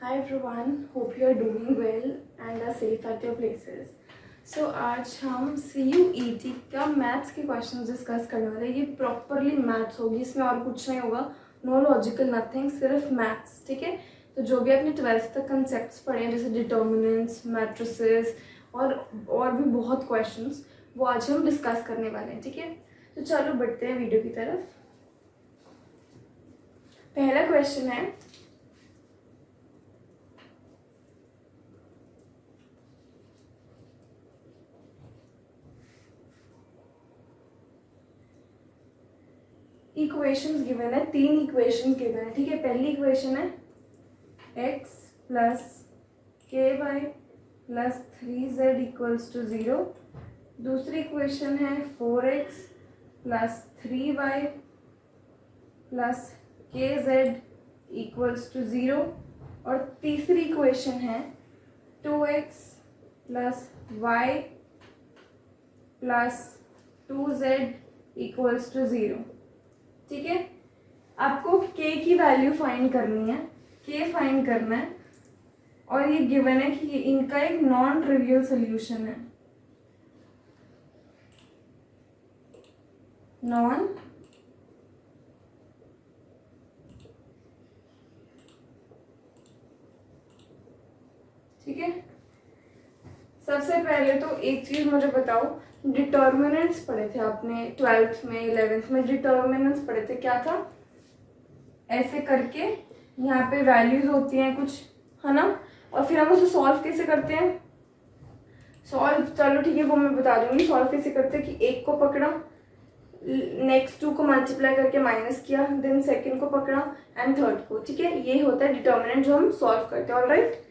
Hi everyone, hope you are doing well and are safe at your places. So आज हम CUET का maths के question discuss करने वाले हैं। ये प्रॉपरली मैथ्स होगी, इसमें और कुछ नहीं होगा, नो लॉजिकल नथिंग, सिर्फ मैथ्स। ठीक है, तो जो भी आपने 12th तक कंसेप्ट्स पढ़े हैं जैसे डिटर्मिनेंट्स, मैट्रिसेस और भी बहुत क्वेश्चंस, वो आज हम डिस्कस करने वाले हैं। ठीक है, तो चलो बढ़ते हैं वीडियो की तरफ। पहला क्वेश्चन है, इक्वेशंस गिवन है, 3 इक्वेशंस गिवन है। ठीक है, पहली इक्वेशन है x plus k y plus 3z equals to 0। दूसरी इक्वेशन है 4x plus 3y plus k z equals to 0। और तीसरी इक्वेशन है 2x plus y plus 2z equals to 0। ठीक है, आपको k की वैल्यू फाइंड करनी है, k फाइंड करना है, और ये गिवन है कि इनका एक नॉन ट्रिवियल सोल्यूशन है, नॉन ठीक है। सबसे पहले तो एक चीज मुझे बताओ, डिटर्मिनेंट्स पढ़े थे आपने 12th में, 11th में डिटर्मिनेंट्स पढ़े थे, क्या था? ऐसे करके यहाँ पे वैल्यूज होती हैं कुछ, है ना, और फिर हम उसे सॉल्व कैसे करते हैं? सॉल्व, चलो ठीक है, वो मैं बता दूंगी सॉल्व कैसे करते हैं। कि एक को पकड़ा, नेक्स्ट 2 को मल्टीप्लाई करके माइनस किया, देन सेकंड को पकड़ा एंड थर्ड को। ठीक है, ये होता है डिटर्मिनेंट जो हम सॉल्व करते हैं। ऑलराइट,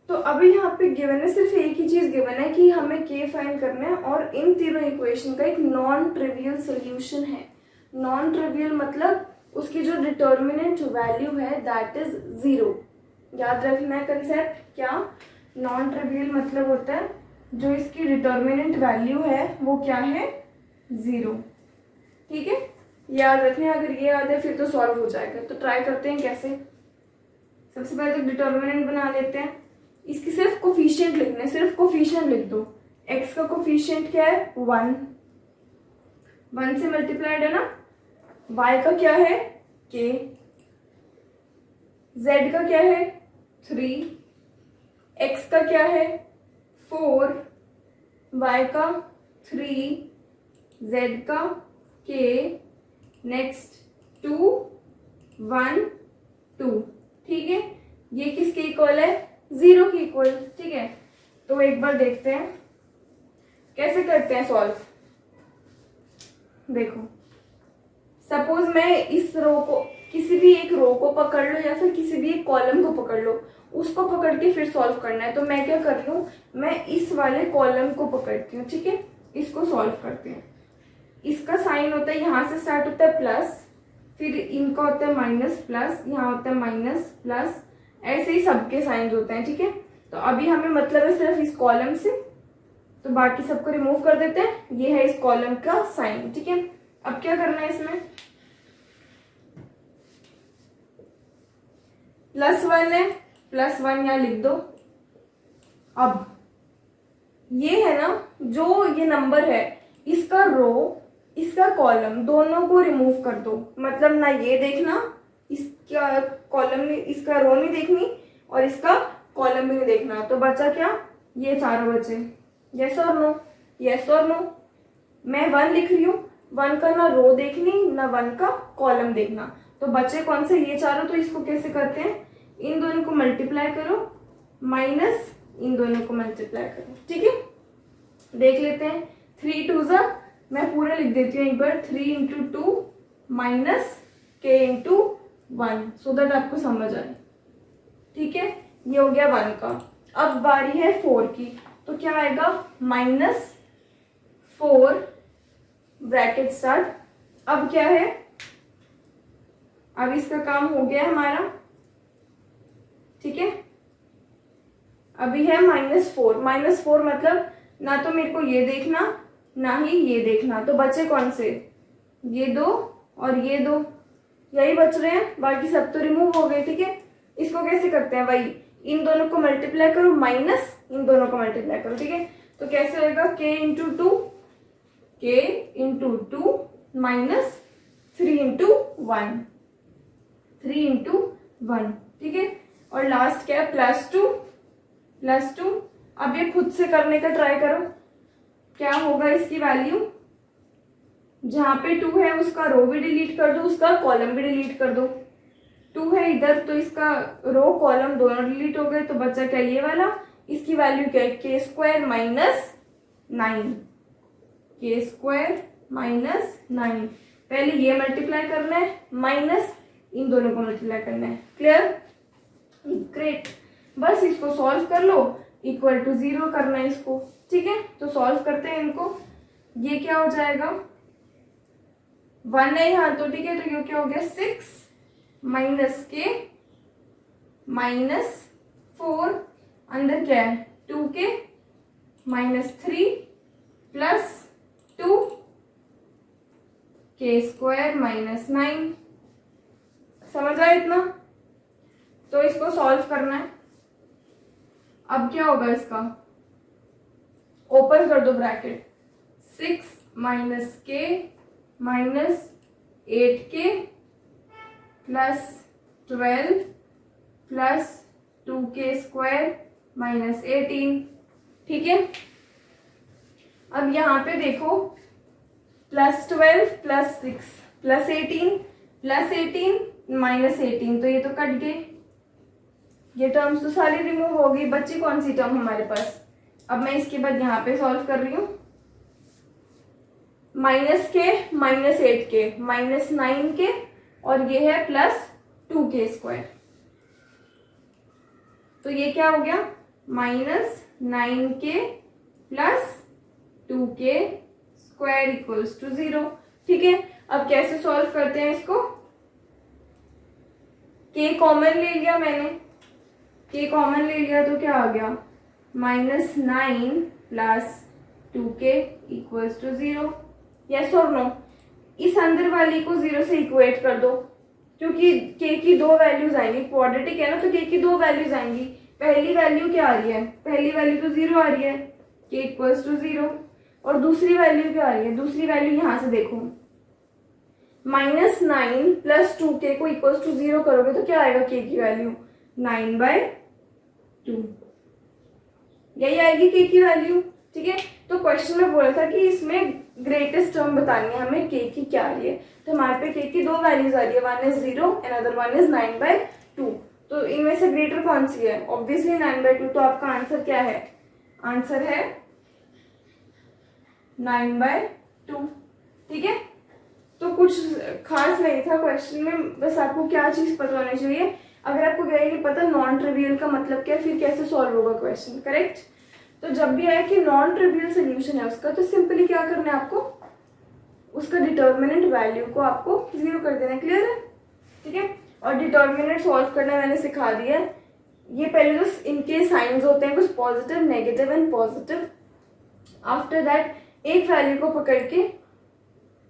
तो अभी यहाँ पे गिवन है, सिर्फ एक ही चीज गिवन है कि हमें k फाइंड करना है, और इन तीनों इक्वेशन का एक नॉन ट्रिवियल सोल्यूशन है। नॉन ट्रिवियल मतलब उसकी जो डिटर्मिनेंट वैल्यू है दैट इज 0। याद रखना है कंसेप्ट, क्या नॉन ट्रिवियल मतलब होता है जो इसकी डिटर्मिनेंट वैल्यू है वो क्या है? 0। ठीक है, याद रखना है, अगर ये याद है फिर तो सॉल्व हो जाएगा। तो ट्राई करते हैं कैसे। सबसे पहले तो डिटर्मिनेंट बना लेते हैं, इसकी सिर्फ कोफिशिएंट लिखना है, सिर्फ कोफिशिएंट लिख दो। x का कोफिशिएंट क्या है? 1 से मल्टीप्लाइड है ना। y का क्या है? k। z का क्या है? 3। x का क्या है? 4। y का 3, z का k, नेक्स्ट 2 1 2। ठीक है, ये किसके इक्वल है? 0 की इक्वल। ठीक है, तो एक बार देखते हैं कैसे करते हैं सॉल्व। देखो, सपोज मैं इस रो को, किसी भी एक रो को पकड़ लो या फिर किसी भी एक कॉलम को पकड़ लो, उसको पकड़ के फिर सॉल्व करना है। तो मैं क्या कर रही हूँ, मैं इस वाले कॉलम को पकड़ती हूँ। ठीक है, इसको सॉल्व करते हैं। इसका साइन होता है, यहाँ से स्टार्ट होता है प्लस, फिर इनका होता है माइनस प्लस, यहाँ होता है माइनस प्लस, ऐसे ही सबके साइंस होते हैं। ठीक है, तो अभी हमें मतलब है सिर्फ इस कॉलम से, तो बाकी सबको रिमूव कर देते हैं। ये है इस कॉलम का साइन। ठीक है, अब क्या करना है, इसमें +1 है, +1 यहाँ लिख दो। अब ये है ना, जो ये नंबर है, इसका रो इसका कॉलम दोनों को रिमूव कर दो। मतलब ना ये देखना, इसका कॉलम नहीं, इसका रो नहीं देखनी, और इसका कॉलम भी नहीं देखना। तो बचा क्या? ये चारों बचे। यस और नो? यस और नो? मैं 1 लिख रही हूँ, 1 का ना रो देखनी ना 1 का कॉलम देखना, तो बचे कौन से? ये चारों। तो इसको कैसे करते हैं, इन दोनों को मल्टीप्लाई करो, माइनस इन दोनों को मल्टीप्लाई करो। ठीक है, देख लेते हैं। 3 2 ज़ा, मैं पूरा लिख देती हूँ एक बार, 3 × 2 माइनस k × 1, सो दैट आपको समझ आए। ठीक है, ये हो गया 1 का। अब बारी है 4 की, तो क्या आएगा? -4 ब्रैकेट स्टार्ट। अब क्या है, अब इसका काम हो गया हमारा। ठीक है, अभी है -4 मतलब ना तो मेरे को ये देखना ना ही ये देखना, तो बचे कौन से? ये 2 और ये 2, यही बच रहे हैं, बाकी सब तो रिमूव हो गए। ठीक है, इसको इसको कैसे करते हैं भाई, इन दोनों को मल्टीप्लाई करो माइनस इन दोनों को मल्टीप्लाई करो, ठीक है। तो कैसे होएगा, k into two minus 3 into one, ठीक है। और लास्ट क्या है, प्लस टू। अब ये खुद से करने का ट्राई करो, क्या होगा इसकी वैल्यू, जहां पे 2 है उसका रो भी डिलीट कर दो, उसका कॉलम भी डिलीट कर दो। 2 है इधर तो इसका रो कॉलम दोनों डिलीट हो गए, तो बचा क्या ये वाला, इसकी वैल्यू क्या है, k स्क्वायर माइनस 9। पहले ये मल्टीप्लाई करना है माइनस इन दोनों को मल्टीप्लाई करना है। Clear, great. बस इसको सॉल्व कर लो, इक्वल टू 0 करना है इसको, ठीक है। तो सॉल्व करते हैं इनको, ये क्या हो जाएगा, 1 है यहाँ तो, ठीक है। तो ये क्या हो गया, 6 माइनस के माइनस 4, अंदर क्या है 2k minus 3 plus 2 k square minus 9। समझ आया इतना, तो इसको सॉल्व करना है। अब क्या होगा इसका, ओपन कर दो ब्रैकेट, 6 माइनस के minus 8k plus 12 plus 2k square minus 18, ठीक है। अब यहाँ पे देखो, प्लस 12 प्लस 6 प्लस 18 माइनस 18, तो ये तो कट गए, ये टर्म्स तो सारी रिमूव हो गई, बची कौन सी टर्म हमारे पास। अब मैं इसके बाद यहाँ पे सॉल्व कर रही हूँ, माइनस के माइनस 8k माइनस 9k और ये है प्लस 2k स्क्वायर, तो ये क्या हो गया, minus 9k plus 2k square equals to 0, ठीक है। अब कैसे सॉल्व करते हैं इसको, k कॉमन ले लिया मैंने, k कॉमन ले लिया तो क्या आ गया, minus 9 plus 2k equals to 0, yes और नो। इस अंदर वाली को 0 से इक्वेट कर दो, क्योंकि k की 2 वैल्यूज आएंगी, क्वाड्रेटिक है ना, तो k की 2 वैल्यूज आएंगी। पहली वैल्यू क्या आ रही है, पहली वैल्यू तो 0 आ रही है, k इक्वल्स टू 0, और दूसरी वैल्यू क्या आ रही है, दूसरी वैल्यू यहां से देखो, माइनस 9 प्लस 2k को इक्वल्स टू 0 करोगे तो क्या आएगा, k की वैल्यू 9/2, यही आएगी k की वैल्यू, ठीक है। तो क्वेश्चन में बोला था कि इसमें ग्रेटेस्ट टर्म बतानी है हमें k की क्या आ रही है, तो हमारे पे k की 2 वैल्यूज आ रही है, one is 0 and other one is 9/2, तो इनमें से ग्रेटर कौन सी है, ऑब्वियसली 9/2, तो आपका आंसर क्या है, आंसर है 9/2, ठीक है। तो कुछ खास नहीं था क्वेश्चन में, बस आपको क्या चीज पता होनी चाहिए। अगर आपको यही नहीं पता नॉन ट्रिवियल का मतलब क्या, फिर कैसे सॉल्व होगा क्वेश्चन, करेक्ट। तो जब भी आए कि नॉन ट्रिवियल सोल्यूशन है उसका, तो सिंपली क्या करना है आपको, उसका डिटर्मिनेंट वैल्यू को आपको 0 कर देना, क्लियर है, ठीक है। और डिटर्मिनेंट सॉल्व करना मैंने सिखा दिया है। ये पहले तो इनके साइंस होते हैं कुछ positive, negative and positive. After that एक वैल्यू को पकड़ के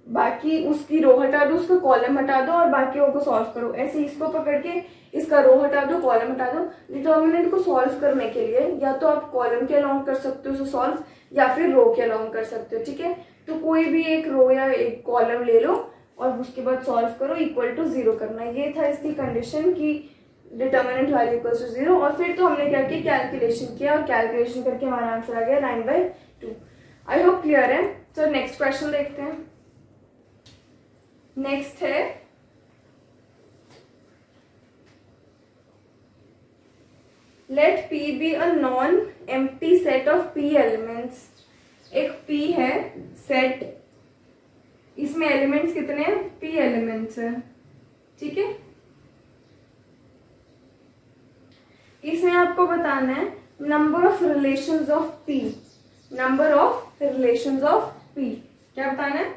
बाकी उसकी रो हटा दो, उसका कॉलम हटा दो और बाकियों को सॉल्व करो। ऐसे इसको पकड़ के इसका रो हटा दो, कॉलम हटा दो। डिटर्मिनेंट को सॉल्व करने के लिए या तो आप कॉलम के अलोंग कर सकते हो उसे सॉल्व, या फिर रो के अलोंग कर सकते हो, ठीक है। तो कोई भी एक रो या एक कॉलम ले लो और उसके बाद सॉल्व करो, इक्वल टू 0 करना। ये था इसकी कंडीशन की डिटर्मिनेंट वैल्यू इक्वल टू 0। और फिर तो हमने क्या किया, कैलकुलेशन किया और कैलकुलेशन करके हमारा आंसर आ गया 9/2। आई होप क्लियर है। तो नेक्स्ट क्वेश्चन देखते हैं। नेक्स्ट है let P be a non empty set of P elements. एक P है सेट, इसमें एलिमेंट्स कितने हैं, P एलिमेंट्स है, ठीक है। इसमें आपको बताना है number of relations of P, number of relations of P। क्या बताना है,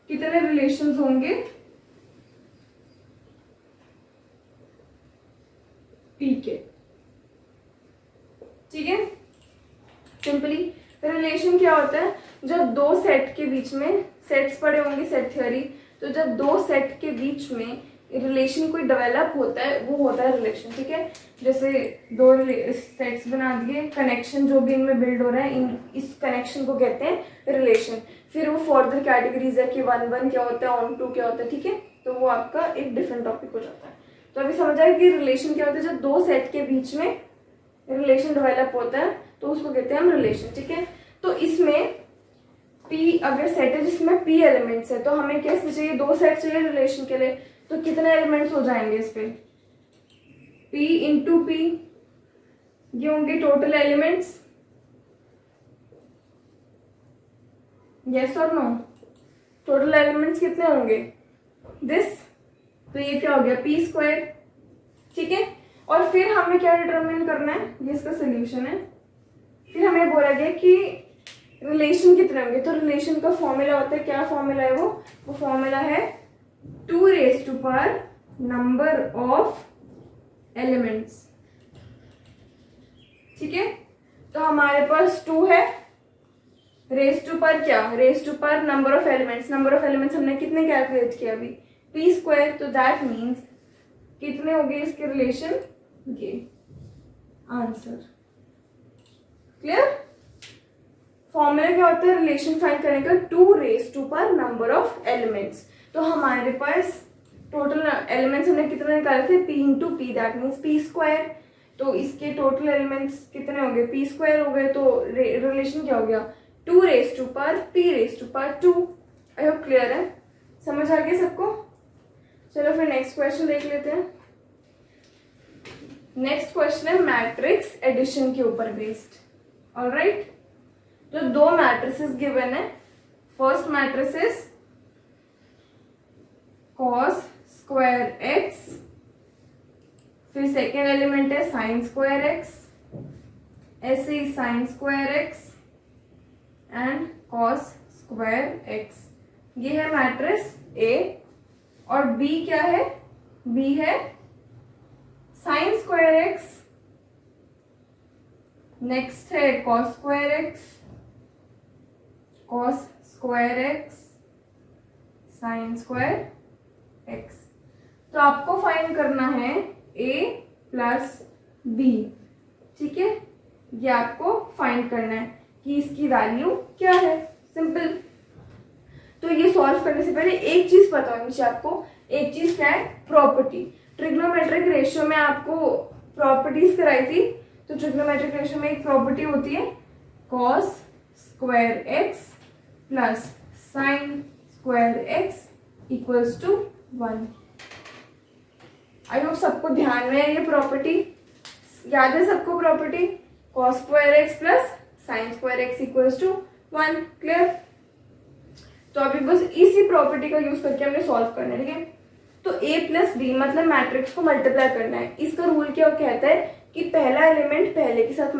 कितने रिलेशंस होंगे P के, ठीक है। सिंपली रिलेशन क्या होता है, जब दो सेट के बीच में, सेट्स पढ़े होंगे सेट थ्योरी, तो जब दो सेट के बीच में रिलेशन कोई डेवलप होता है वो होता है रिलेशन, ठीक है। जैसे दो सेट्स बना दिए, कनेक्शन जो भी इनमें बिल्ड हो रहा है इस कनेक्शन को कहते हैं रिलेशन। फिर वो फर्दर कैटेगरीज है कि 1 क्या होता है, ऑन 2 क्या होता है, ठीक है। तो वो आपका एक डिफरेंट टॉपिक हो जाता है। तो अभी समझ आया कि रिलेशन क्या होता है, जब दो सेट के बीच में रिलेशन डेवलप होता है तो उसको कहते हैं हम रिलेशन, ठीक है। तो इसमें P अगर सेट है जिसमें P एलिमेंट्स है तो हमें कैसे चाहिए, दो सेट चाहिए रिलेशन के लिए, तो कितने एलिमेंट्स हो जाएंगे इस पे, P इंटू P, ये होंगे टोटल एलिमेंट्स, यस और नो। टोटल एलिमेंट्स कितने होंगे दिस, तो ये क्या हो गया P², ठीक है। और फिर हमें क्या डिटरमिन करना है, ये इसका सोल्यूशन है। फिर हमें बोला गया कि रिलेशन कितने होंगे, तो रिलेशन का फॉर्मूला होता है, क्या फॉर्मूला है वो फॉर्मूला है 2 नंबर ऑफ एलिमेंट्स, ठीक है। तो हमारे पास 2 है, रेस टू पर क्या, रेस टू पर number of elements, number of elements हमने कितने कैलकुलेट किया अभी P², तो दैट मीन्स कितने हो गए इसके रिलेशन, ये आंसर क्लियर। फॉर्मूला क्या होता है रिलेशन फाइंड करने का, 2 पर नंबर ऑफ एलिमेंट्स। तो हमारे पास टोटल एलिमेंट्स हमने कितने निकाले थे, P into P, that means P²। तो इसके टोटल एलिमेंट्स कितने हो गए, P² हो गए। तो रिलेशन क्या हो गया 2 पर P2। आई होप क्लियर है, समझ आ गया सबको। चलो फिर नेक्स्ट क्वेश्चन देख लेते हैं। नेक्स्ट क्वेश्चन है मैट्रिक्स एडिशन के ऊपर बेस्ड, ऑलराइट। जो दो मैट्रिसेस गिवन है, first matrix is cos square x, फिर सेकेंड एलिमेंट है sin स्क्वायर x, ऐसे ही sin square x and cos square x। ये है मैट्रिक्स A। और B क्या है, B है sin स्क्वायर x, नेक्स्ट है cos square x, cos square x, sin square x। तो आपको फाइंड करना है A प्लस B, ठीक है। ये आपको फाइंड करना है कि इसकी वैल्यू क्या है, सिंपल। तो ये सॉल्व करने से पहले एक चीज पता होनी चाहिए आपको, एक चीज क्या है, प्रॉपर्टी। ट्रिग्नोमेट्रिक रेशियो में आपको प्रॉपर्टीज कराई थी, तो ट्रिग्नोमेट्रिक रेशियो में एक प्रॉपर्टी होती है cos square x plus sin square x equals to 1। I hope सबको ध्यान में है ये प्रॉपर्टी, याद है सबको property, cos square x plus sin square x equals to 1, clear. तो अभी बस इसी प्रॉपर्टी का यूज करके हमने सॉल्व करना है, ठीक है। तो A प्लस बी मतलब मैट्रिक्स को मल्टीप्लाई करना है। इसका रूल क्या कहता है कि पहला एलिमेंट पहले के साथ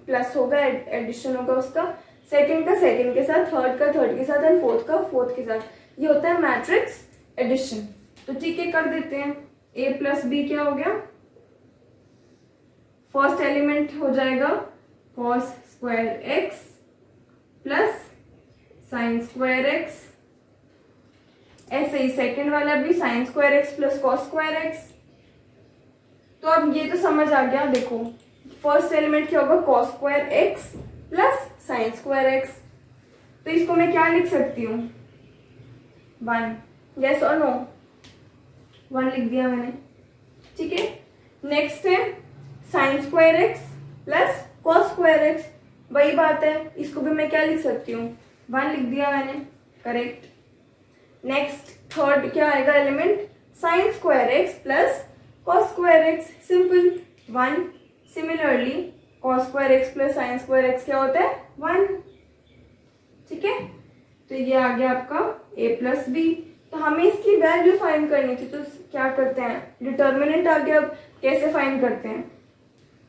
प्लस होगा, एडिशन होगा उसका, सेकंड का सेकंड के साथ, थर्ड का थर्ड के साथ एंड फोर्थ का फोर्थ के साथ। ये होता है मैट्रिक्स एडिशन। तो ठीक है, कर देते हैं। A प्लस बी क्या हो गया, फर्स्ट एलिमेंट हो जाएगा cos square x plus sin square x, ऐसे ही सेकेंड वाला भी sin square x plus cos square x। तो अब ये तो समझ आ गया, देखो फर्स्ट एलिमेंट क्या होगा cos square x plus sin square x। तो इसको मैं क्या लिख सकती हूँ 1, यस और नो, 1 लिख दिया मैंने, ठीक है। नेक्स्ट है sin square x plus cos square x, वही बात है, इसको भी मैं क्या लिख सकती हूँ 1 लिख दिया मैंने, करेक्ट। नेक्स्ट थर्ड क्या आएगा element, sin square x plus cos square x, simple 1। Similarly cos square x plus sin square x क्या होता है 1, ठीक है। तो ये आ गया आपका A प्लस बी। तो हमें इसकी वैल्यू फाइंड करनी थी, तो क्या करते हैं, डिटर्मिनेंट आ गया। अब कैसे फाइंड करते हैं,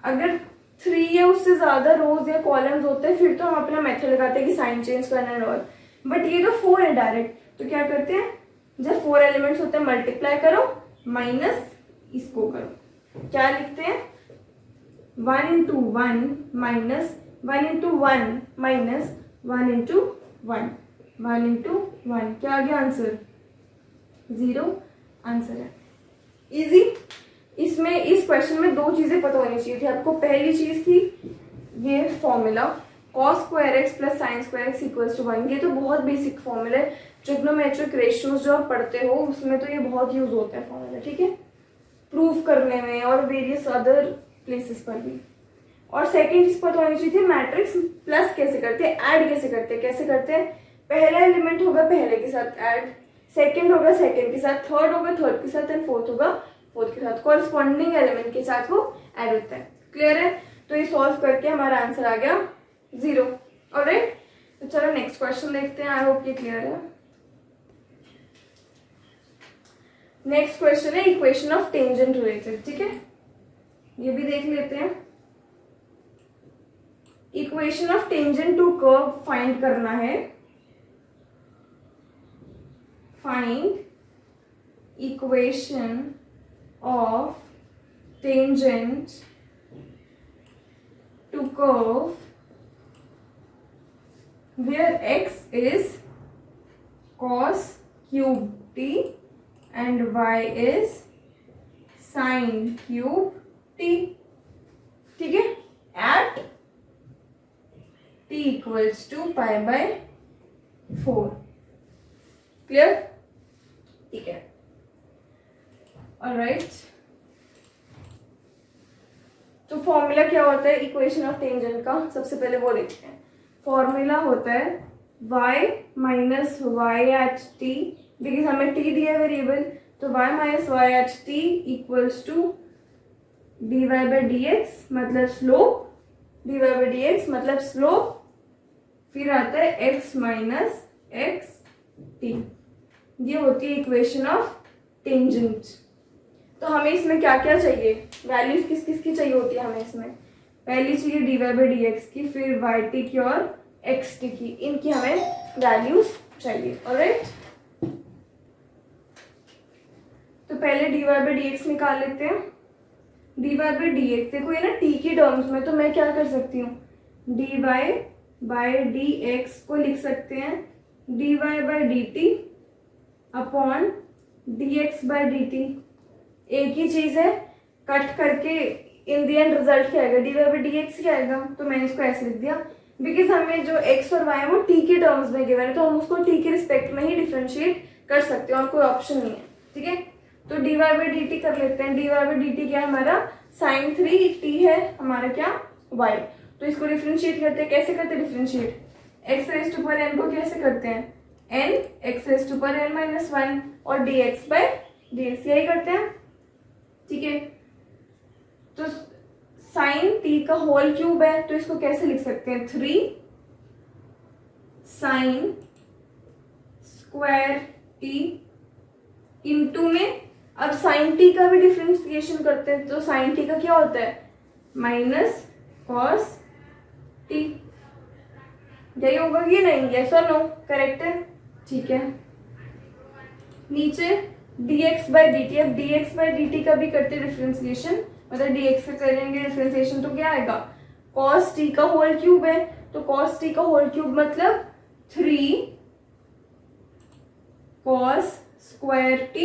अगर 3 या उससे ज्यादा रोज या कॉलम्स होते हैं फिर तो हम अपना मेथड लगाते हैं कि साइन चेंज करना है और, बट ये तो 4 है डायरेक्ट, तो क्या करते हैं, जब 4 एलिमेंट्स होते हैं मल्टीप्लाई करो माइनस इसको करो, क्या लिखते हैं 1 into 1 minus 1 into 1 minus 1 into 1, 1 into 1, क्या आ गया आंसर 0 आंसर है। इजी। इसमें इस क्वेश्चन में दो चीजें पता होनी चाहिए थी आपको। पहली चीज थी ये formula cos square x plus sine square x equals to 1। ये तो बहुत बेसिक फॉर्मूला है, ट्रिग्नोमेट्रिक रेशियोज जो आप पढ़ते हो उसमें तो ये बहुत यूज होता है फॉर्मूला, ठीक है, प्रूव करने में और वेरियस अदर प्लेसेस पर भी। और सेकंड चीज पता होनी चाहिए थी मैट्रिक्स प्लस कैसे करते हैं, ऐड कैसे करते हैं। पहला एलिमेंट होगा पहले के साथ ऐड, सेकंड होगा सेकंड के साथ, थर्ड होगा थर्ड के साथ एंड फोर्थ होगा फोर्थ के साथ। कॉरस्पॉन्डिंग एलिमेंट के साथ वो ऐड होता है। क्लियर है? तो ये सॉल्व करके हमारा आंसर आ गया 0। ऑलराइट, तो चलो नेक्स्ट क्वेश्चन देखते हैं। आई होप ये क्लियर है। नेक्स्ट क्वेश्चन है इक्वेशन ऑफ टेंजेंट रिलेटेड, ठीक है, ये भी देख लेते हैं। Equation of tangent to curve find करना है। Find equation of tangent to curve where x is cos cube t and y is sin cube t, ठीक है, at t equals to pi by 4। Clear? ठीक है, alright. तो formula क्या होता है इक्वेशन ऑफ टेंजेंट का, सबसे पहले वो देखते हैं। फॉर्मूला होता है y minus y at t, because हमें t दिया वेरिएबल, तो y minus y at t equals to dy by d x मतलब slope, dy by d x मतलब स्लोप, फिर आता है x माइनस एक्स टी। ये होती है इक्वेशन ऑफ टेंजेंट। तो हमें इसमें क्या क्या चाहिए, वैल्यूज किस किस की चाहिए होती है हमें इसमें। पहली चाहिए dy बाई डी एक्स की, फिर वाई टी की और एक्स टी की, इनकी हमें वैल्यूज चाहिए। ऑलराइट, तो पहले dy बाई डी एक्स निकाल लेते हैं। dy बाई डी एक्स देखो ये ना t की टर्म्स में, तो मैं क्या कर सकती हूँ dy बाई डी एक्स को लिख सकते हैं dy by D T upon dx by D T. एक ही चीज है, कट करके इन दी एंड रिजल्ट क्या आएगा dy बाई डी एक्स क्या आएगा। तो मैंने इसको ऐसे लिख दिया बिकॉज हमें जो x और y है वो t के टर्म्स में गिवन है, तो हम उसको t के रिस्पेक्ट में ही डिफरेंशिएट कर सकते हैं और कोई ऑप्शन नहीं है, ठीक है। तो dy बाई डी टी कर लेते हैं। dy बाई डी टी क्या है हमारा sin 3t है हमारा क्या y। तो इसको डिफरेंशिएट करते हैं, कैसे करते हैं differentiate, x raise to power n को कैसे करते हैं n x raise to power n minus 1 और dx बाई dx यही करते हैं, ठीक है। तो साइन t का होल क्यूब है, तो इसको कैसे लिख सकते हैं 3 साइन स्क्वायर t इंटू में, अब साइन t का भी डिफरेंशिएशन करते हैं, तो साइन t का क्या होता है माइनस कॉस t। यही होगा कि नहीं, यस और नो, करेक्ट है, ठीक है। नीचे dx बाई डी टी, अब dx बाई डी टी का भी करते डिफरेंशिएशन, मतलब dx से करेंगे डिफरेंशिएशन तो क्या आएगा cos t का होल क्यूब है, तो cos t का होल क्यूब मतलब 3 cos स्क्वायर t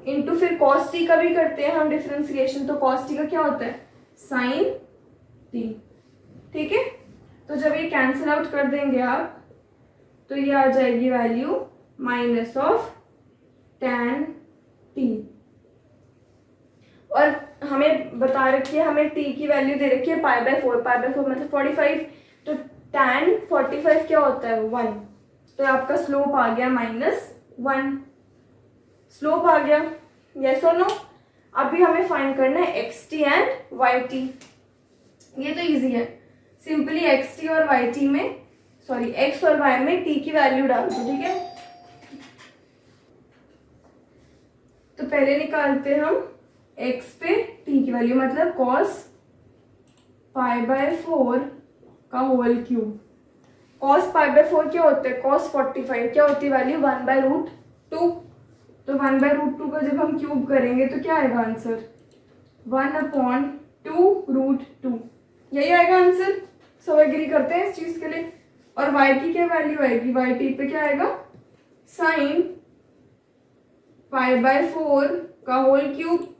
इंटू फिर cos t का भी करते हैं हम डिफरेंशिएशन, तो cos t का क्या होता है sin t, ठीक है। तो जब ये कैंसिल आउट कर देंगे आप, तो ये आ जाएगी value minus of tan t। और हमें बता रखी है, हमें t की वैल्यू दे रखी है पाई बाई 4 मतलब 45, तो tan 45 क्या होता है 1, तो आपका स्लोप आ गया -1, स्लोप आ गया, यस और नो। अभी हमें फाइंड करना है xt एंड yt। ये तो इजी है, सिंपली xt और yt में, सॉरी x और y में t की वैल्यू डाल दो, ठीक है। तो पहले निकालते हैं हम x पे t की वैल्यू, मतलब cos पाई बाय 4 का whole cube. cos pi by 4 क्या होता है cos 45 क्या होती है वैल्यू 1/√2। तो 1/√2 का जब हम क्यूब करेंगे तो क्या आएगा आंसर 1/2√2, यही आएगा आंसर। सब एग्री करते हैं इस चीज के लिए। और y की क्या वैल्यू आएगी, y t पे क्या आएगा साइन पाई बाय 4 का होल क्यूब,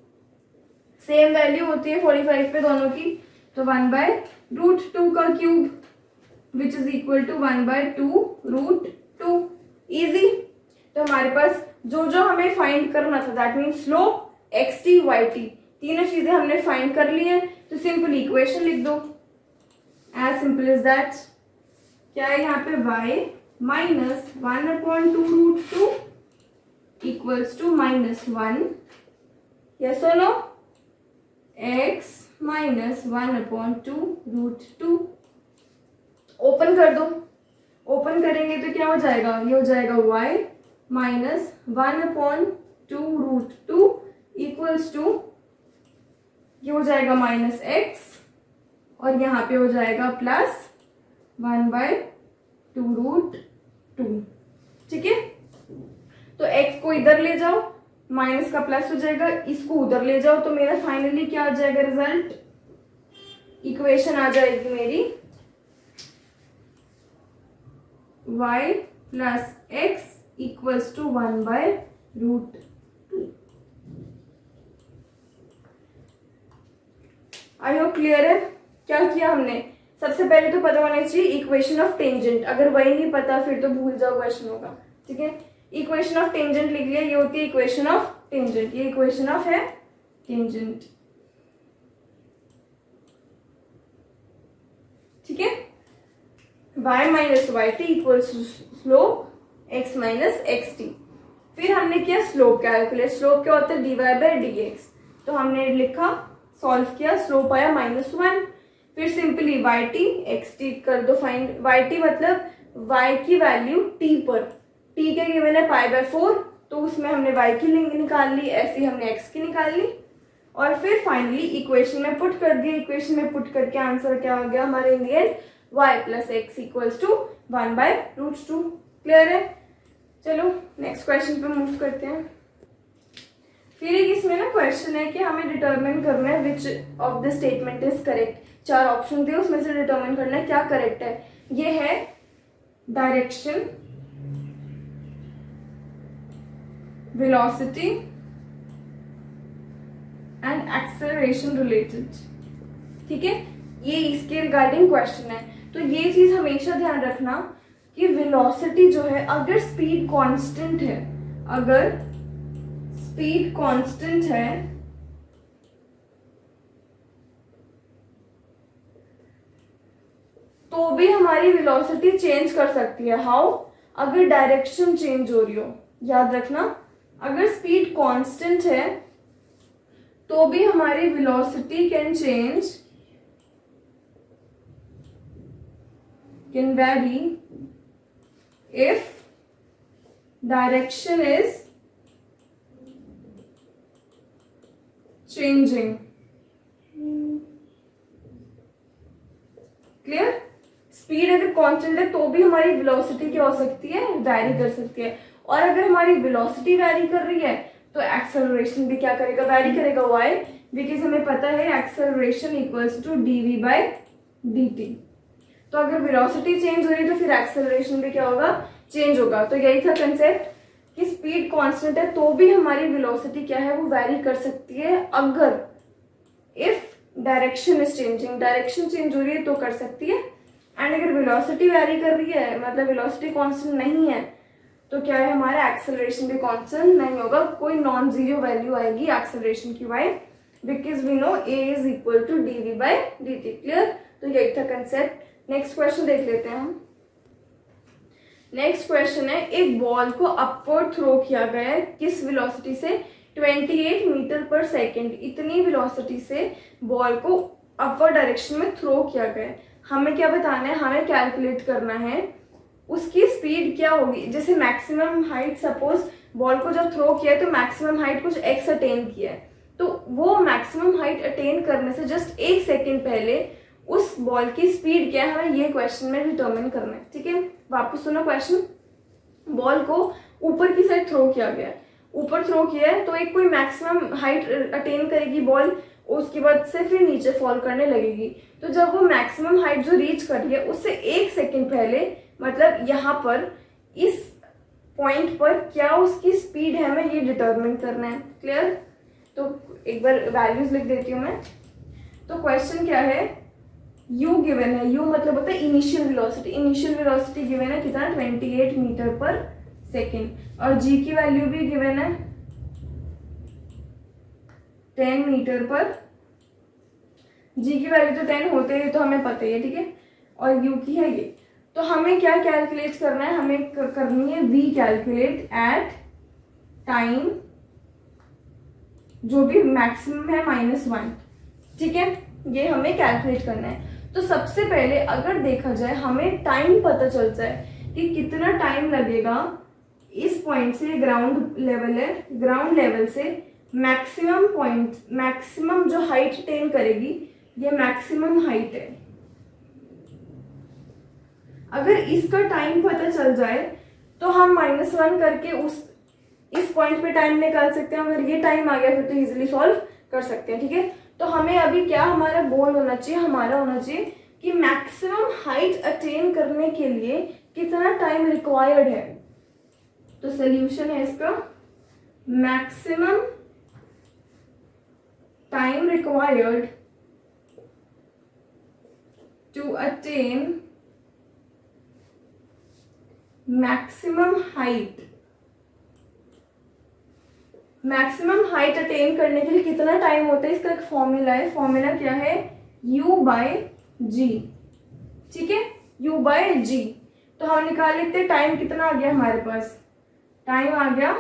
सेम वैल्यू होती है 45 पे दोनों की, तो 1/√2 का cube which is equal to 1/2√2। Easy. तो हमारे पास जो जो हमें फाइंड करना था, that mean slope, xt, yt, तीनों चीजें हमने फाइंड कर ली है। तो सिंपल इक्वेशन लिख दो, एज सिंपल एज दैट। क्या है यहाँ पे, y minus 1/2√2 equals to -1, yes और नो, x माइनस 1/2√2। ओपन कर दो, ओपन करेंगे तो क्या हो जाएगा, ये हो जाएगा y माइनस 1/2√2 इक्वल्स टू, ये हो जाएगा -x और यहाँ पे हो जाएगा प्लस 1/2√2। ठीक है, तो x को इधर ले जाओ, माइनस का प्लस हो जाएगा, इसको उधर ले जाओ, तो मेरा फाइनली क्या आ जाएगा रिजल्ट, इक्वेशन आ जाएगी मेरी y plus x equals to 1/√2। I hope clear है। क्या किया हमने, सबसे पहले तो पता होना चाहिए इक्वेशन ऑफ टेंजेंट, अगर वही नहीं पता फिर तो भूल जाओ क्वेश्चन होगा। ठीक है, इक्वेशन ऑफ टेंजेंट लिख लिया, ये होती है इक्वेशन ऑफ टेंजेंट, ये इक्वेशन ऑफ है टेंजेंट। ठीक है, y minus y t equals to slope x minus x t. फिर हमने किया स्लोप कैलकुलेट, स्लोप क्या होता है, dy/dx, तो हमने लिखा, सॉल्व किया, स्लोप आया -1। फिर simply y t x t कर दो फाइंड, वाई टी मतलब y की वैल्यू t पर, t के गिवन है π/4, तो उसमें हमने y की निकाल ली, ऐसे ही हमने x की निकाल ली, और फिर फाइनली इक्वेशन में पुट कर दिया। इक्वेशन में पुट करके आंसर क्या आ गया हमारे in the end, y plus x equals to 1/√2। Clear है। चलो नेक्स्ट क्वेश्चन पे मूव करते हैं। फिर एक इसमें ना क्वेश्चन है कि हमें डिटरमिन करना है which of the statement is correct. 4 option दिए, उसमें से डिटरमिन करना है क्या करेक्ट है। ये है direction, velocity and acceleration related. ठीक है, ये इसके रिगार्डिंग क्वेश्चन है। तो ये चीज हमेशा ध्यान रखना कि वेलोसिटी जो है, अगर स्पीड कांस्टेंट है, अगर स्पीड कांस्टेंट है तो भी हमारी वेलोसिटी चेंज कर सकती है। हाउ, अगर डायरेक्शन चेंज हो रही हो। याद रखना, अगर स्पीड कांस्टेंट है तो भी हमारी velocity can change, can vary if direction is changing। Clear, speed अगर कांस्टेंट है तो भी हमारी वेलोसिटी क्या हो सकती है, वैरी कर सकती है। और अगर हमारी वेलोसिटी वैरी कर रही है तो एक्सेलरेशन भी क्या करेगा, वैरी करेगा। वाई, बिकॉज हमें पता है एक्सेलरेशन इक्वल्स टू dv/dt। तो अगर वेलोसिटी चेंज हो रही है तो फिर एक्सेलरेशन भी क्या होगा, चेंज होगा। तो यही था कंसेप्ट कि स्पीड कांस्टेंट है तो भी हमारी वेलोसिटी क्या है, वो वैरी कर सकती है। अगर if direction is changing, direction change हो रही है तो कर सकती है। एंड अगर वेलोसिटी वैरी कर रही है, मतलब वेलोसिटी कांस्टेंट नहीं है, तो क्या है, हमारा एक्सेलरेशन भी कांस्टेंट नहीं होगा, कोई नॉन जीरो वैल्यू आएगी एक्सेलरेशन की। Why, because we know a is equal to dv/dt। Clear, तो यही था कंसेप्ट। नेक्स्ट क्वेश्चन देख लेते हैं हम। नेक्स्ट क्वेश्चन है, एक बॉल को अपवर्ड थ्रो किया गया है, किस वेलोसिटी से, 28 मीटर पर सेकेंड। इतनी वेलोसिटी से बॉल को अपवर्ड डायरेक्शन में थ्रो किया गया है। हमें क्या बताना है, हमें कैलकुलेट करना है उसकी स्पीड क्या होगी। जैसे मैक्सिमम हाइट, सपोज बॉल को जब थ्रो किया है तो मैक्सिमम हाइट कुछ x अटेन किया है, तो वो मैक्सिमम हाइट अटेन करने से जस्ट 1 सेकेंड पहले उस बॉल की स्पीड क्या है, हमें ये क्वेश्चन में डिटरमिन करना है। ठीक है, वापस सुनो क्वेश्चन। बॉल को ऊपर की साइड थ्रो किया गया है, ऊपर थ्रो किया है तो एक कोई मैक्सिमम हाइट अटेन करेगी बॉल, उसके बाद से फिर नीचे फॉल करने लगेगी। तो जब वो मैक्सिमम हाइट जो रीच कर रही है उससे 1 सेकेंड पहले, मतलब यहाँ पर इस पॉइंट पर क्या उसकी स्पीड है, हमें ये डिटरमिन करना है। क्लियर, तो एक बार वैल्यूज लिख देती हूँ मैं। तो क्वेश्चन क्या है, u गिवन है, u मतलब होता है initial velocity. Initial velocity given है कितना, 28 मीटर पर सेकेंड, और g की वैल्यू भी गिवन है 10 मीटर पर, g की वैल्यू तो 10 होते हैं तो हमें पता ही है, ठीक है, और u की है ये। तो हमें क्या कैलकुलेट करना है, हमें करनी है v कैलकुलेट एट टाइम जो भी मैक्सिमम है -1, ठीक है, ये हमें कैलकुलेट करना है। तो सबसे पहले अगर देखा जाए हमें टाइम पता चल जाए कि कितना टाइम लगेगा इस पॉइंट से, ग्राउंड लेवल है, ग्राउंड लेवल से मैक्सिमम पॉइंट, मैक्सिमम जो हाइट अटेन करेगी, ये मैक्सिमम हाइट है। अगर इसका टाइम पता चल जाए तो हम -1 करके इस पॉइंट पे टाइम निकाल सकते हैं। अगर ये टाइम आ गया फिर तो इजीली सॉल्व कर सकते हैं, ठीक है। तो हमें अभी क्या हमारा गोल होना चाहिए, हमारा होना चाहिए कि मैक्सिमम हाइट अटेन करने के लिए कितना टाइम रिक्वायर्ड है। तो सोल्यूशन है इसका, maximum time required to attain maximum height. Maximum height attain करने के लिए कितना टाइम होता है, इसका एक फॉर्मूला है, फॉर्मूला क्या है, u/g, ठीक है, u/g। तो हम निकाल लेते हैं टाइम कितना आ गया हमारे पास, टाइम आ गया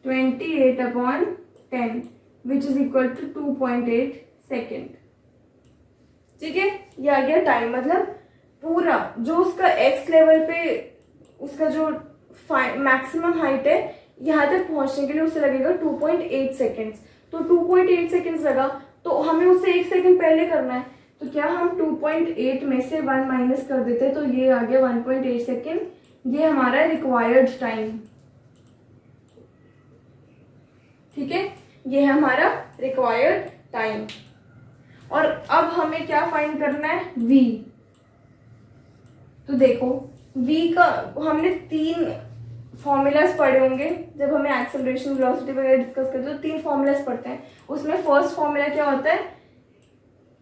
28/10 which is equal to 2.8 second, ठीक है। ये आ गया टाइम, मतलब पूरा जो उसका x लेवल पे उसका जो मैक्सिमम हाइट है यहाँ तक पहुंचने के लिए उससे लगेगा 2.8 सेकेंड्स। तो 2.8 सेकेंड्स लगा, तो हमें उससे 1 सेकेंड पहले करना है, तो क्या हम 2.8 में से 1 माइनस कर देते हैं, तो ये आ गया 1.8 सेकेंड, ये हमारा रिक्वायर्ड टाइम, ठीक है, ये है हमारा रिक्वायर्ड टाइम। और अब हमें क्या फाइंड करना है, v। तो देखो v का हमने 3 फॉर्मूलाज पढ़े होंगे जब हमें एक्सेलरेशन वेलोसिटी वगैरह डिस्कस करते हैं, तो 3 फॉर्मूलाज पढ़ते हैं। उसमें फर्स्ट फॉर्मूला क्या होता है,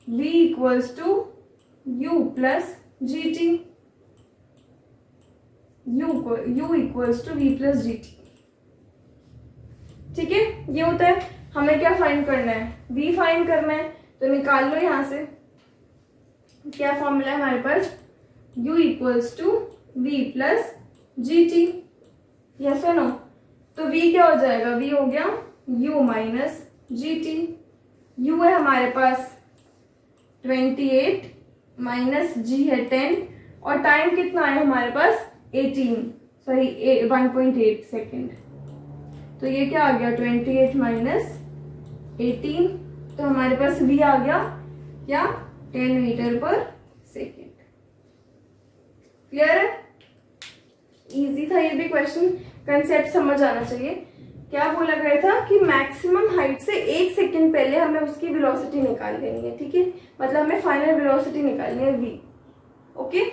v equals to u plus g t, u equals to v plus g t, ठीक है। ये होता है, हमें क्या फाइंड करना है, v फाइंड करना है। तो निकाल लो यहां से, क्या फॉर्मूला है हमारे पास, u equals to v plus g t, yes और नो। तो v क्या हो जाएगा, v हो गया u minus g t, u है हमारे पास 28 माइनस g है 10, और टाइम कितना है हमारे पास 1.8 सेकेंड। तो ये क्या आ गया 28 माइनस 18, तो हमारे पास v आ गया क्या 10 मीटर पर सेकेंड। क्लियर है, इजी था ये भी क्वेश्चन, कंसेप्ट समझ आना चाहिए। क्या बोला गया था कि मैक्सिमम हाइट से 1 सेकेंड पहले हमें उसकी वेलोसिटी निकाल लेनी है, ठीक है, मतलब हमें फाइनल वेलोसिटी निकालनी है v, ओके।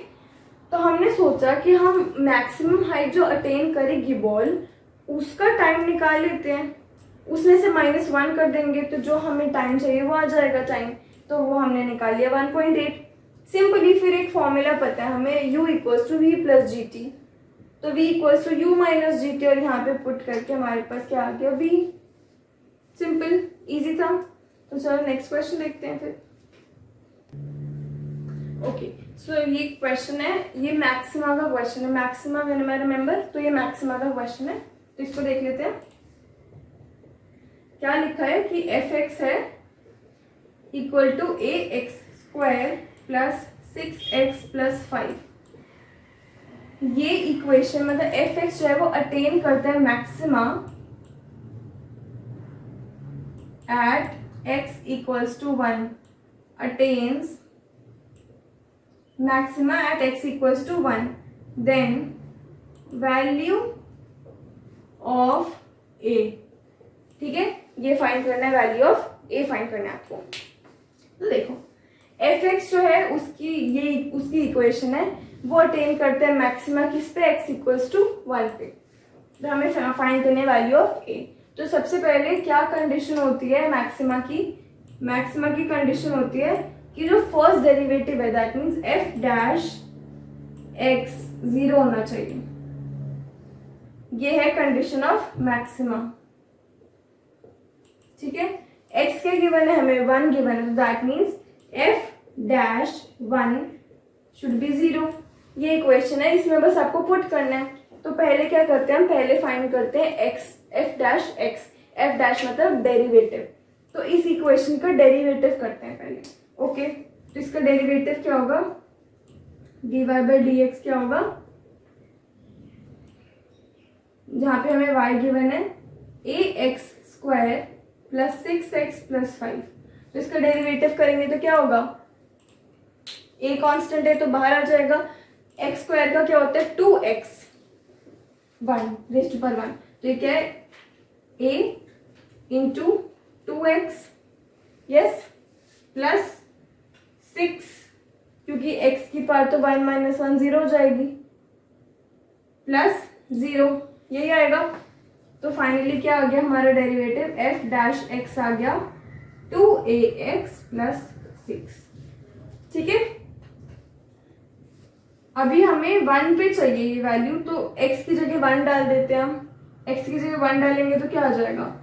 तो हमने सोचा कि हम मैक्सिमम हाइट जो अटेन करेगी बॉल उसका टाइम निकाल लेते हैं, उसमें से -1 कर देंगे तो जो हमें टाइम चाहिए वो आ जाएगा टाइम, तो वो हमने निकाल लिया 1.8 सिंपली। फिर एक फॉर्मूला पता है हमें, u equals to v plus g t, तो v equals to u minus g t, और यहाँ पे पुट करके हमारे पास क्या आ गया v, सिंपल इजी था। तो चलो नेक्स्ट क्वेश्चन देखते हैं फिर। ओके, सो ये क्वेश्चन है, ये मैक्सिमा का क्वेश्चन है, मैक्सिमा व्हेनेवर आई रिमेंबर, तो ये मैक्सिमा का क्वेश्चन है, तो इसको देख लेते हैं। क्या लिखा है कि fx है equal to ax square plus 6x plus 5। ये इक्वेशन मतलब fx जो है वो अटेन करता है maxima at x equals to 1, attains maxima at x equals to 1, then value of a, ठीक है, ये फाइंड करना है, वैल्यू ऑफ a फाइंड करना है आपको। तो देखो fx जो है उसकी ये उसकी इक्वेशन है, वो अटेन करते हैं मैक्सिमा किस पे, x इक्वल्स टू 1 पे, तो हमें फाइंड करना है वैल्यू ऑफ a। तो सबसे पहले क्या कंडीशन होती है मैक्सिमा की? मैक्सिमा की कंडीशन होती है कि जो फर्स्ट डेरिवेटिव है that means F dash x 0 होना चाहिए। ये है कंडीशन ऑफ मैक्सिमा। ठीक है, एक्स क्या गिवन है हमें? 1 गिवन है, तो that means F dash 1 should be 0। ये इक्वेशन है, इसमें बस आपको पुट करना है। तो पहले क्या करते हैं हम? पहले फाइंड करते हैं x, F dash x. F dash मतलब डेरिवेटिव, तो इस इक्वेशन का डेरिवेटिव करते हैं पहले। ओके, तो इसका डेरिवेटिव क्या होगा? dy बाई डी एक्स क्या होगा? जहां पे हमें y गिवन है a x square plus 6x plus 5। तो इसका डेरिवेटिव करेंगे तो क्या होगा? a कांस्टेंट है तो बाहर आ जाएगा। एक्स स्क्वायर का क्या होता है? 2x 1 raise to power 1। तो ये क्या है? a into 2x yes plus 6, क्योंकि x की पावर तो 1 माइनस 1 0 हो जाएगी, प्लस 0 यही आएगा। तो फाइनली क्या आ गया हमारा डेरिवेटिव? f डैश x आ गया 2ax प्लस 6। ठीक है, अभी हमें 1 पे चाहिए ये वैल्यू, तो x की जगह 1 डाल देते हैं हम। x की जगह 1 डालेंगे तो क्या आ जाएगा?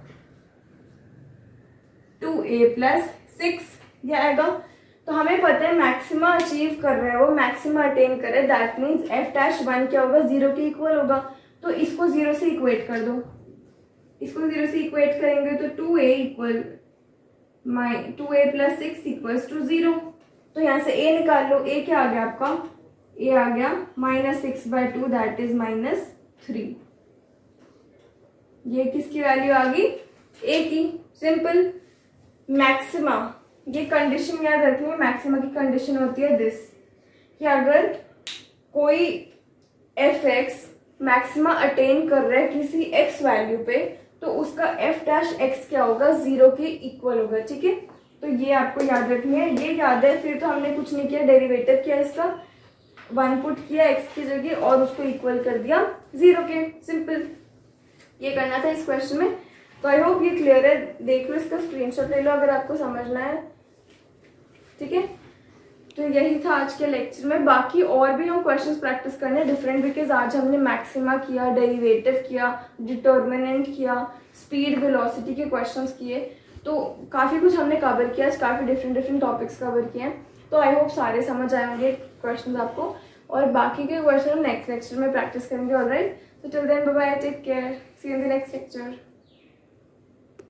2a प्लस 6 ये आएगा। तो हमें पता है मैक्सिमा अचीव कर रहा है वो, मैक्सिमा अटेन कर रहा है, दैट मीन्स एफ डैश 1 क्या होगा? 0 के इक्वल होगा। तो इसको 0 से इक्वेट कर दो। इसको 0 से इक्वेट करेंगे तो 2a equal 2a plus 6 equals to 0। तो यहाँ से a निकाल लो। a क्या आ गया आपका? a आ गया -6/2 दैट इज -3। ये किसकी वैल्यू आ गई? a की। सिंपल। मैक्सिमा, ये कंडीशन याद रखनी है। मैक्सिमा की कंडीशन होती है दिस, कि अगर कोई एफ एक्स मैक्सिमा अटेन कर रहा है किसी एक्स वैल्यू पे, तो उसका एफ डैश एक्स क्या होगा? 0 के इक्वल होगा। ठीक है, तो ये आपको याद रखनी है। ये याद है, फिर तो हमने कुछ नहीं किया, डेरिवेटिव किया इसका, 1 पुट किया एक्स की जगह और उसको इक्वल कर दिया 0 के। सिंपल, ये करना था इस क्वेश्चन में। तो आई होप ये क्लियर है। देख लो, इसका स्क्रीनशॉट ले लो अगर आपको समझना है। ठीक है, तो यही था आज के लेक्चर में। बाकी और भी हम क्वेश्चंस प्रैक्टिस करने डिफरेंट, बिकॉज आज हमने मैक्सिमा किया, डेरिवेटिव किया, डिटर्मिनेंट किया, स्पीड वेलोसिटी के क्वेश्चंस किए, तो काफ़ी कुछ हमने कवर किया। आज काफ़ी डिफरेंट टॉपिक्स कवर किए हैं। तो आई होप सारे समझ आए होंगे क्वेश्चन आपको, और बाकी के क्वेश्चन हम नेक्स्ट लेक्चर में प्रैक्टिस करेंगे। ऑलराइट, तो till then bye bye, take care, see you in the next lecture.